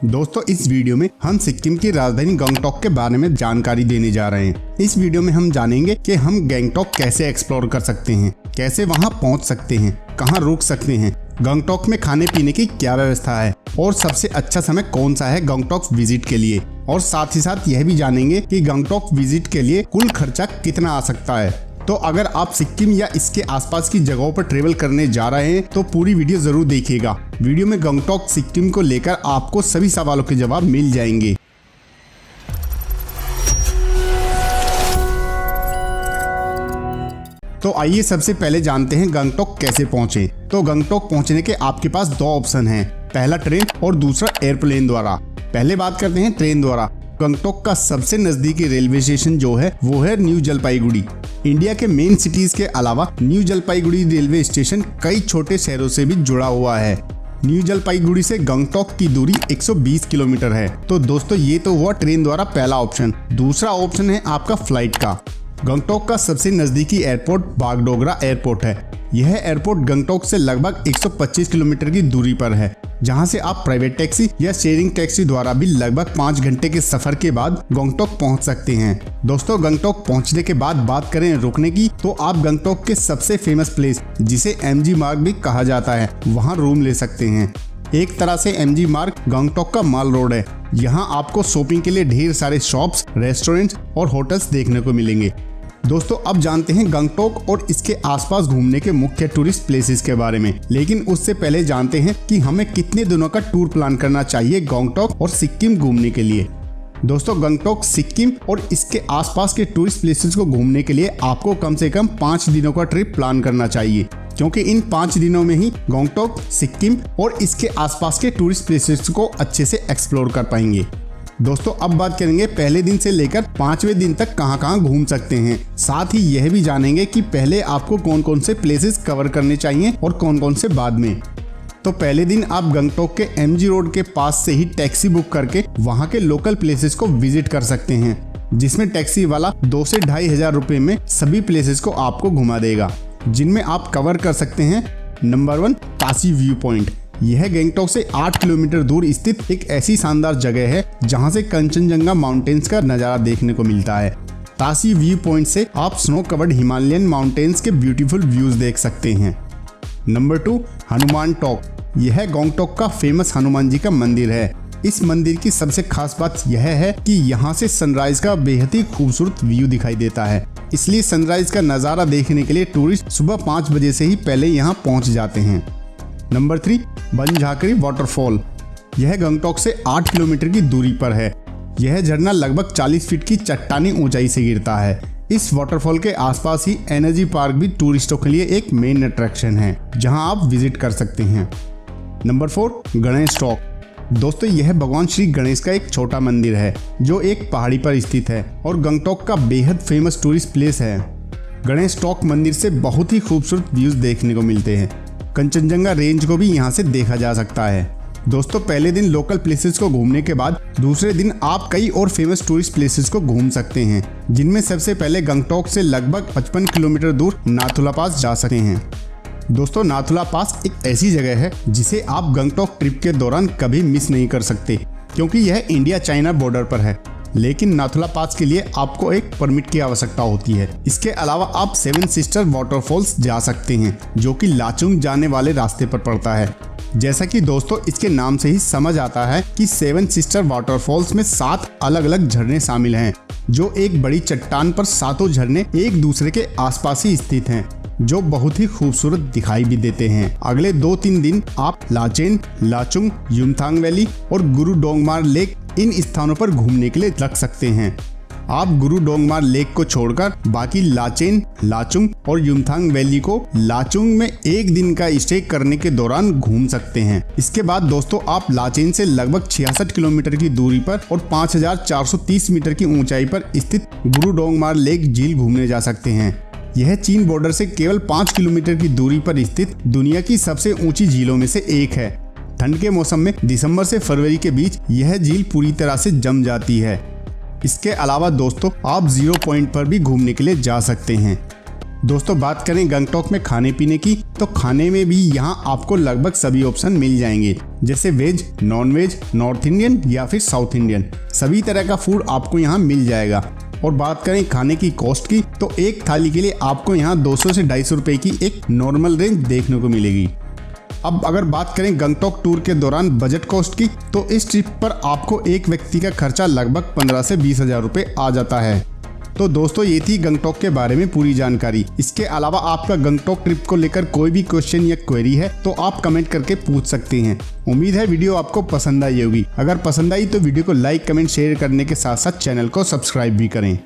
दोस्तों इस वीडियो में हम सिक्किम की राजधानी गंगटोक के बारे में जानकारी देने जा रहे हैं। इस वीडियो में हम जानेंगे कि हम गंगटोक कैसे एक्सप्लोर कर सकते हैं, कैसे वहां पहुंच सकते हैं, कहां रुक सकते हैं, गंगटोक में खाने पीने की क्या व्यवस्था है और सबसे अच्छा समय कौन सा है गंगटोक विजिट के लिए। और साथ ही साथ यह भी जानेंगे कि गंगटोक विजिट के लिए कुल खर्चा कितना आ सकता है। तो अगर आप सिक्किम या इसके आसपास की जगहों पर ट्रेवल करने जा रहे हैं तो पूरी वीडियो जरूर देखिएगा। वीडियो में गंगटोक सिक्किम को लेकर आपको सभी सवालों के जवाब मिल जाएंगे। तो आइए सबसे पहले जानते हैं गंगटोक कैसे पहुंचे। तो गंगटोक पहुंचने के आपके पास दो ऑप्शन हैं, पहला ट्रेन और दूसरा एयरप्लेन द्वारा। पहले बात करते हैं ट्रेन द्वारा। गंगटोक का सबसे नजदीकी रेलवे स्टेशन जो है वो है न्यू जलपाईगुड़ी। इंडिया के मेन सिटीज के अलावा न्यू जलपाईगुड़ी रेलवे स्टेशन कई छोटे शहरों से भी जुड़ा हुआ है। न्यू जलपाईगुड़ी से गंगटोक की दूरी 120 किलोमीटर है। तो दोस्तों ये तो हुआ ट्रेन द्वारा पहला ऑप्शन। दूसरा ऑप्शन है आपका फ्लाइट का। गंगटोक का सबसे नजदीकी एयरपोर्ट बागडोगरा एयरपोर्ट है। यह एयरपोर्ट गंगटोक से लगभग 125 किलोमीटर की दूरी पर है, जहां से आप प्राइवेट टैक्सी या शेयरिंग टैक्सी द्वारा भी लगभग 5 घंटे के सफर के बाद गंगटोक पहुंच सकते हैं। दोस्तों गंगटोक पहुंचने के बाद बात करें रुकने की, तो आप गंगटोक के सबसे फेमस प्लेस जिसे एमजी मार्ग भी कहा जाता है वहां रूम ले सकते हैं। एक तरह से एमजी मार्ग गंगटोक का माल रोड है। यहाँ आपको शॉपिंग के लिए ढेर सारे शॉप्स, रेस्टोरेंट्स और होटल्स देखने को मिलेंगे। दोस्तों अब जानते हैं गंगटोक और इसके आसपास घूमने के मुख्य टूरिस्ट प्लेसेस के बारे में। लेकिन उससे पहले जानते हैं कि हमें कितने दिनों का टूर प्लान करना चाहिए गंगटोक और सिक्किम घूमने के लिए। दोस्तों गंगटोक, सिक्किम और इसके आसपास के टूरिस्ट प्लेसेस को घूमने के लिए आपको कम से कम 5 दिनों का ट्रिप प्लान करना चाहिए, क्योंकि इन 5 दिनों में ही गंगटोक, सिक्किम और इसके आसपास के टूरिस्ट प्लेसेस को अच्छे से एक्सप्लोर कर पाएंगे। दोस्तों अब बात करेंगे पहले दिन से लेकर 5वें दिन तक कहां घूम सकते हैं। साथ ही यह भी जानेंगे कि पहले आपको कौन कौन से प्लेसेस कवर करने चाहिए और कौन कौन से बाद में। तो पहले दिन आप गंगटोक के एमजी रोड के पास से ही टैक्सी बुक करके वहां के लोकल प्लेसेस को विजिट कर सकते हैं, जिसमें टैक्सी वाला 2 से 2,500 रुपए में सभी प्लेसेस को आपको घुमा देगा, जिनमें आप कवर कर सकते हैं। नंबर 1, तासी व्यू पॉइंट। यह गंगटोक से 8 किलोमीटर दूर स्थित एक ऐसी शानदार जगह है जहां से कंचनजंगा माउंटेन्स का नजारा देखने को मिलता है। तासी व्यू पॉइंट से आप स्नो कवर्ड हिमालयन माउंटेन्स के ब्यूटीफुल व्यूज देख सकते हैं। Number 2, Hanuman talk. यह गंगटोक का फेमस हनुमान जी का मंदिर है। इस मंदिर की सबसे खास बात यह है कि यहाँ से सनराइज का बेहद ही खूबसूरत व्यू दिखाई देता है, इसलिए सनराइज का नजारा देखने के लिए टूरिस्ट सुबह 5 बजे से ही पहले यहाँ पहुँच जाते हैं। Number 3, Banjhakri waterfall. यह गंगटोक से 8 किलोमीटर की दूरी पर है। यह झरना लगभग 40 फीट की चट्टानी ऊंचाई से गिरता है। इस वाटरफॉल के आसपास ही एनर्जी पार्क भी टूरिस्टों के लिए एक मेन अट्रैक्शन है, जहां आप विजिट कर सकते हैं। Number 4, Ganesh talk. दोस्तों यह भगवान श्री गणेश का एक छोटा मंदिर है जो एक पहाड़ी पर स्थित है और गंगटोक का बेहद फेमस टूरिस्ट प्लेस है। गणेश टॉक मंदिर से बहुत ही खूबसूरत व्यूज देखने को मिलते हैं। कंचनजंगा रेंज को भी यहाँ से देखा जा सकता है। दोस्तों पहले दिन लोकल प्लेसेस को घूमने के बाद दूसरे दिन आप कई और फेमस टूरिस्ट प्लेसेस को घूम सकते हैं, जिनमें सबसे पहले गंगटोक से लगभग 55 किलोमीटर दूर नाथुला पास जा सकते हैं। दोस्तों नाथुला पास एक ऐसी जगह है जिसे आप गंगटोक ट्रिप के दौरान कभी मिस नहीं कर सकते, क्योंकि यह इंडिया चाइना बॉर्डर पर है। लेकिन नाथुला पास के लिए आपको एक परमिट की आवश्यकता होती है। इसके अलावा आप 7 सिस्टर वाटरफॉल्स जा सकते हैं, जो कि लाचुंग जाने वाले रास्ते पर पड़ता है। जैसा कि दोस्तों इसके नाम से ही समझ आता है कि 7 सिस्टर वाटरफॉल्स में 7 अलग अलग झरने शामिल हैं, जो एक बड़ी चट्टान पर 7 झरने एक दूसरे के आसपास ही स्थित हैं, जो बहुत ही खूबसूरत दिखाई भी देते हैं। अगले 2-3 दिन आप लाचेन, लाचुंग, युमथांग वैली और गुरु डोंगमार लेक इन स्थानों पर घूमने के लिए रख सकते हैं। आप गुरु डोंगमार लेक को छोड़कर बाकी लाचेन, लाचुंग और युमथांग वैली को लाचुंग में 1 दिन का स्टे करने के दौरान घूम सकते हैं। इसके बाद दोस्तों आप लाचेन से लगभग 66 किलोमीटर की दूरी पर और 5430 मीटर की ऊंचाई पर स्थित गुरु डोंगमार लेक झील घूमने जा सकते हैं। यह चीन बॉर्डर से केवल 5 किलोमीटर की दूरी पर स्थित दुनिया की सबसे ऊंची झीलों में से एक है। ठंड के मौसम में दिसंबर से फरवरी के बीच यह झील पूरी तरह से जम जाती है। इसके अलावा दोस्तों आप 0 पॉइंट पर भी घूमने के लिए जा सकते हैं। दोस्तों बात करें गंगटोक में खाने पीने की, तो खाने में भी यहाँ आपको लगभग सभी ऑप्शन मिल जाएंगे, जैसे veg, non veg, North Indian या फिर साउथ इंडियन। सभी तरह का फूड आपको यहाँ मिल जाएगा। और बात करें खाने की कॉस्ट की, तो एक थाली के लिए आपको यहाँ 200 से 250 रुपए की एक नॉर्मल रेंज देखने को मिलेगी। अब अगर बात करें गंगटोक टूर के दौरान बजट कॉस्ट की, तो इस ट्रिप पर आपको एक व्यक्ति का खर्चा लगभग 15 से 20 हजार रुपए आ जाता है। तो दोस्तों ये थी गंगटोक के बारे में पूरी जानकारी। इसके अलावा आपका गंगटोक ट्रिप को लेकर कोई भी क्वेश्चन या क्वेरी है तो आप कमेंट करके पूछ सकते हैं। उम्मीद है वीडियो आपको पसंद आई होगी। अगर पसंद आई तो वीडियो को लाइक, कमेंट, शेयर करने के साथ साथ चैनल को सब्सक्राइब भी करें।